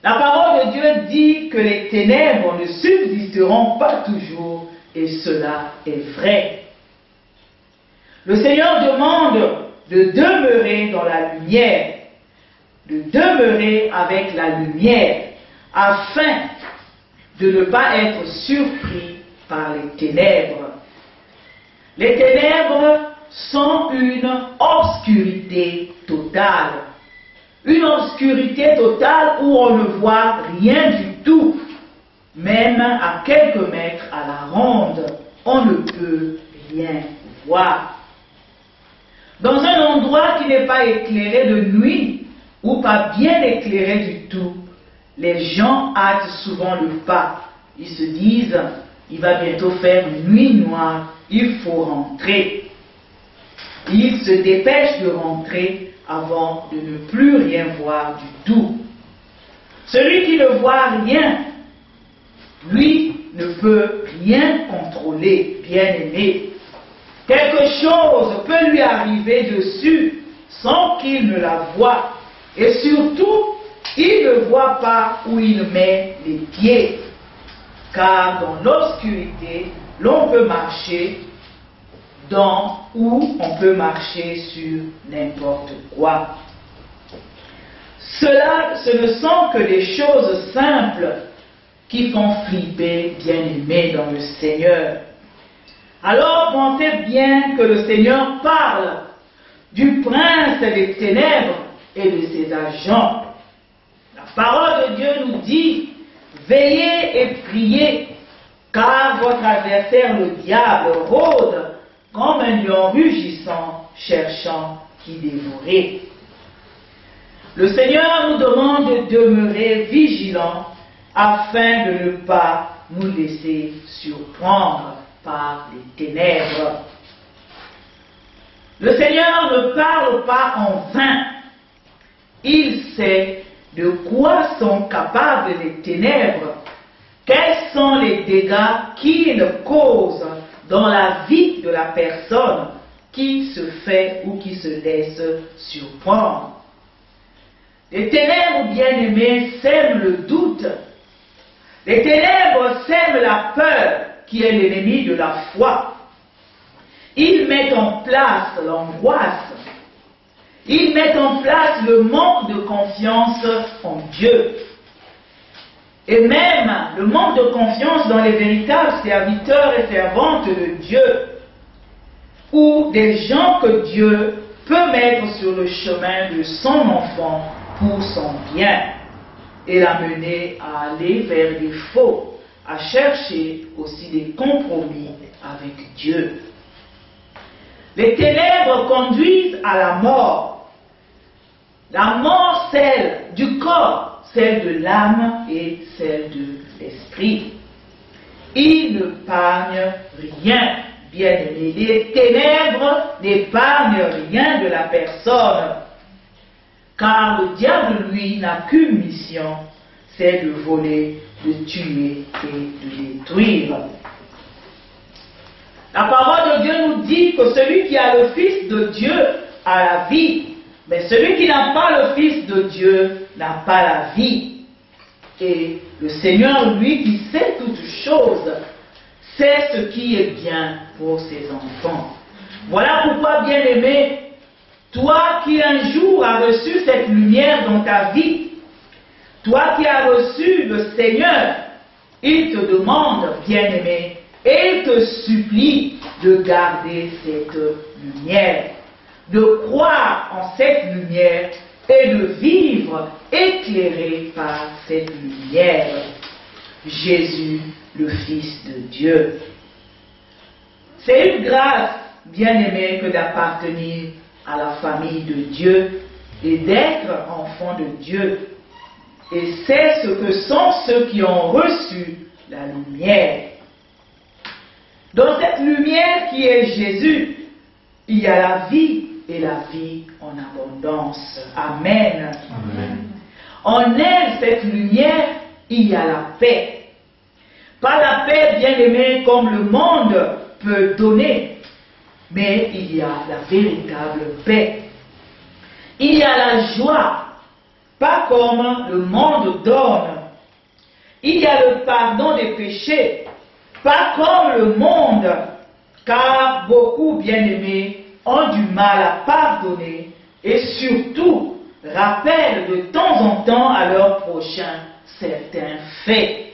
La parole de Dieu dit que les ténèbres ne subsisteront pas toujours, et cela est vrai. Le Seigneur demande de demeurer dans la lumière, de demeurer avec la lumière, afin de ne pas être surpris par les ténèbres. Les ténèbres sont une obscurité totale. Une obscurité totale où on ne voit rien du tout. Même à quelques mètres à la ronde, on ne peut rien voir. Dans un endroit qui n'est pas éclairé de nuit, ou pas bien éclairé du tout, les gens hâtent souvent le pas. Ils se disent, il va bientôt faire une nuit noire, il faut rentrer. Ils se dépêchent de rentrer avant de ne plus rien voir du tout. Celui qui ne voit rien, lui ne peut rien contrôler, bien-aimé. Quelque chose peut lui arriver dessus sans qu'il ne la voie. Et surtout, il ne voit pas où il met les pieds. Car dans l'obscurité, l'on peut marcher où on peut marcher sur n'importe quoi. Ce ne sont que des choses simples qui font flipper, bien-aimés dans le Seigneur. Alors pensez bien que le Seigneur parle du prince des ténèbres et de ses agents. La parole de Dieu nous dit, veillez et priez, car votre adversaire le diable rôde comme un lion rugissant, cherchant qui dévorer. Le Seigneur nous demande de demeurer vigilants afin de ne pas nous laisser surprendre par les ténèbres. Le Seigneur ne parle pas en vain. Il sait de quoi sont capables les ténèbres, quels sont les dégâts qu'ils causent dans la vie de la personne qui se fait ou qui se laisse surprendre. Les ténèbres, bien-aimés, sèment le doute. Les ténèbres sèment la peur, qui est l'ennemi de la foi. Ils mettent en place l'angoisse. Ils mettent en place le manque de confiance en Dieu. Et même le manque de confiance dans les véritables serviteurs et servantes de Dieu, ou des gens que Dieu peut mettre sur le chemin de son enfant pour son bien, et l'amener à aller vers des faux, à chercher aussi des compromis avec Dieu. Les ténèbres conduisent à la mort. La mort, celle du corps, celle de l'âme et celle de l'esprit. Il n'épargne rien, bien-aimé. Les ténèbres n'épargnent rien de la personne. Car le diable, lui, n'a qu'une mission, c'est de voler, de tuer et de détruire. La parole de Dieu nous dit que celui qui a le Fils de Dieu a la vie, mais celui qui n'a pas le Fils de Dieu n'a pas la vie. Et le Seigneur, lui, qui sait toutes choses, sait ce qui est bien pour ses enfants. Voilà pourquoi, bien-aimé, toi qui un jour as reçu cette lumière dans ta vie, toi qui as reçu le Seigneur, il te demande, bien-aimé, et il te supplie de garder cette lumière, de croire en cette lumière et de vivre éclairé par cette lumière. Jésus, le Fils de Dieu. C'est une grâce, bien-aimé, que d'appartenir à la famille de Dieu et d'être enfant de Dieu. Et c'est ce que sont ceux qui ont reçu la lumière. Dans cette lumière qui est Jésus, il y a la vie et la vie en abondance. Amen. Amen. En elle, cette lumière, il y a la paix. Pas la paix, bien-aimée, comme le monde peut donner, mais il y a la véritable paix. Il y a la joie. pas comme le monde donne. Il y a le pardon des péchés, pas comme le monde, car beaucoup bien-aimés ont du mal à pardonner et surtout rappellent de temps en temps à leurs prochains certains faits.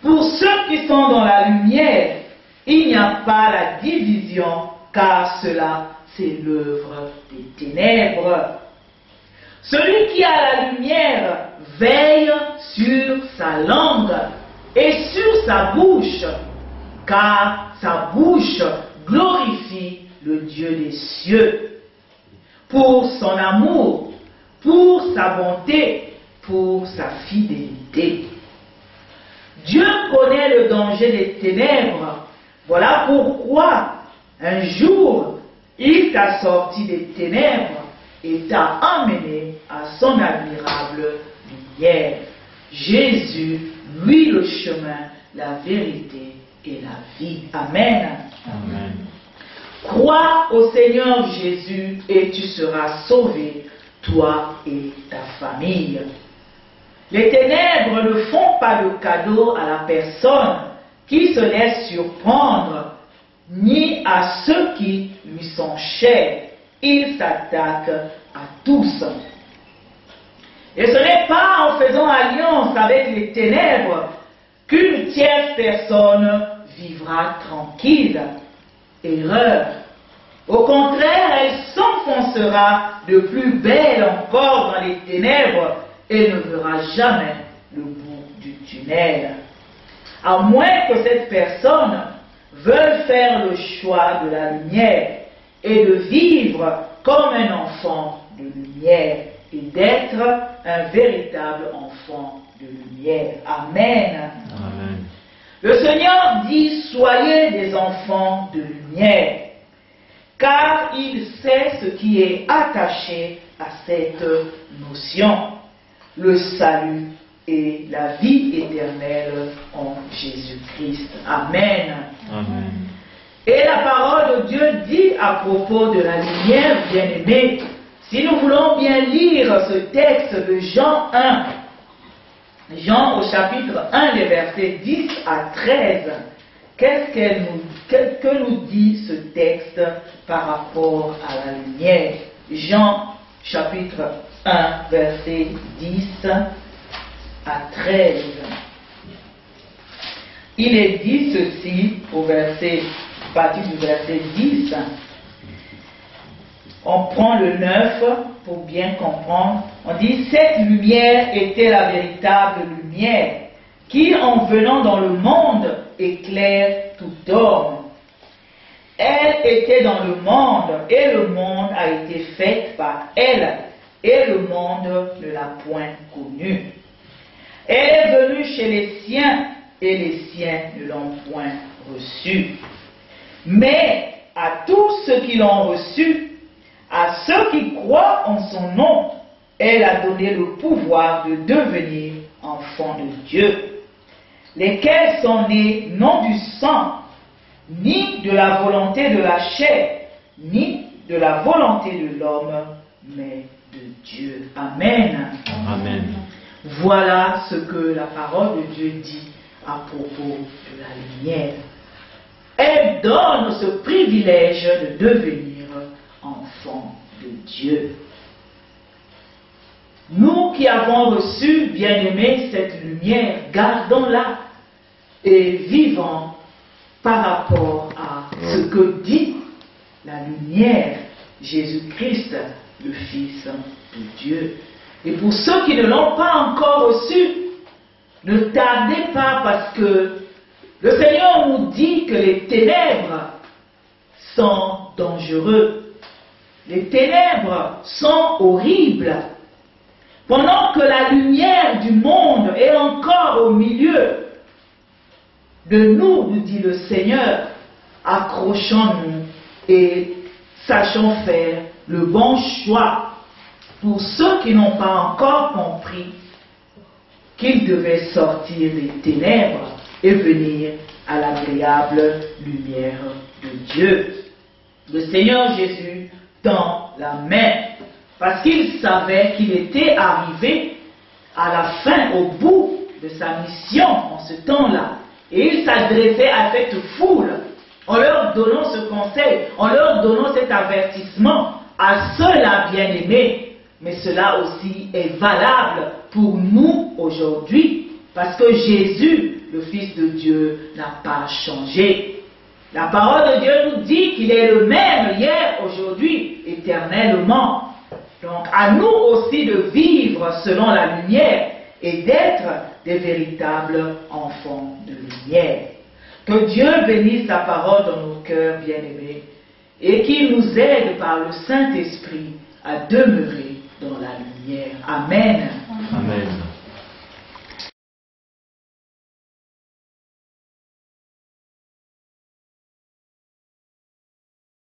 Pour ceux qui sont dans la lumière, il n'y a pas la division, car cela, c'est l'œuvre des ténèbres. Celui qui a la lumière veille sur sa langue et sur sa bouche, car sa bouche glorifie le Dieu des cieux. Pour son amour, pour sa bonté, pour sa fidélité. Dieu connaît le danger des ténèbres. Voilà pourquoi un jour, il t'a sorti des ténèbres et t'a emmené à son admirable lumière. Jésus, lui le chemin, la vérité et la vie. Amen. Amen. Crois au Seigneur Jésus et tu seras sauvé, toi et ta famille. Les ténèbres ne font pas de cadeau à la personne qui se laisse surprendre, ni à ceux qui lui sont chers. Il s'attaque à tous. Et ce n'est pas en faisant alliance avec les ténèbres qu'une tierce personne vivra tranquille. Erreur. Au contraire, elle s'enfoncera de plus belle encore dans les ténèbres et ne verra jamais le bout du tunnel. À moins que cette personne veuille faire le choix de la lumière et de vivre comme un enfant de lumière et d'être un véritable enfant de lumière. Amen. Amen. Le Seigneur dit, soyez des enfants de lumière, car il sait ce qui est attaché à cette notion, le salut et la vie éternelle en Jésus-Christ. Amen. Amen. Et la parole de Dieu dit à propos de la lumière, bien-aimée, si nous voulons bien lire ce texte de Jean 1, Jean au chapitre 1, les versets 10 à 13, que nous dit ce texte par rapport à la lumière? Jean chapitre 1, versets 10 à 13. Il est dit ceci à partir du verset 10. On prend le 9 pour bien comprendre. On dit, cette lumière était la véritable lumière qui, en venant dans le monde, éclaire tout homme. Elle était dans le monde et le monde a été fait par elle et le monde ne l'a point connue. Elle est venue chez les siens et les siens ne l'ont point reçue. Mais à tous ceux qui l'ont reçue, à ceux qui croient en son nom, elle a donné le pouvoir de devenir enfants de Dieu, lesquels sont nés non du sang, ni de la volonté de la chair, ni de la volonté de l'homme, mais de Dieu. Amen. Amen. Voilà ce que la parole de Dieu dit à propos de la lumière. Elle donne ce privilège de devenir enfant de Dieu. Nous qui avons reçu, bien-aimés, cette lumière, gardons-la et vivons par rapport à ce que dit la lumière, Jésus-Christ, le Fils de Dieu. Et pour ceux qui ne l'ont pas encore reçu, ne tardez pas parce que le Seigneur nous dit que les ténèbres sont dangereux. Les ténèbres sont horribles. Pendant que la lumière du monde est encore au milieu de nous, nous dit le Seigneur, accrochons-nous et sachons faire le bon choix. Pour ceux qui n'ont pas encore compris qu'ils devaient sortir des ténèbres et venir à l'agréable lumière de Dieu. Le Seigneur Jésus tend la main parce qu'il savait qu'il était arrivé à la fin, au bout de sa mission en ce temps-là. Et il s'adressait à cette foule en leur donnant ce conseil, en leur donnant cet avertissement à ceux-là bien-aimés. Mais cela aussi est valable pour nous aujourd'hui, parce que Jésus, le Fils de Dieu, n'a pas changé. La parole de Dieu nous dit qu'il est le même hier, aujourd'hui, éternellement. Donc à nous aussi de vivre selon la lumière et d'être des véritables enfants de lumière. Que Dieu bénisse sa parole dans nos cœurs bien-aimés et qu'il nous aide par le Saint-Esprit à demeurer dans la lumière. Amen. Amen.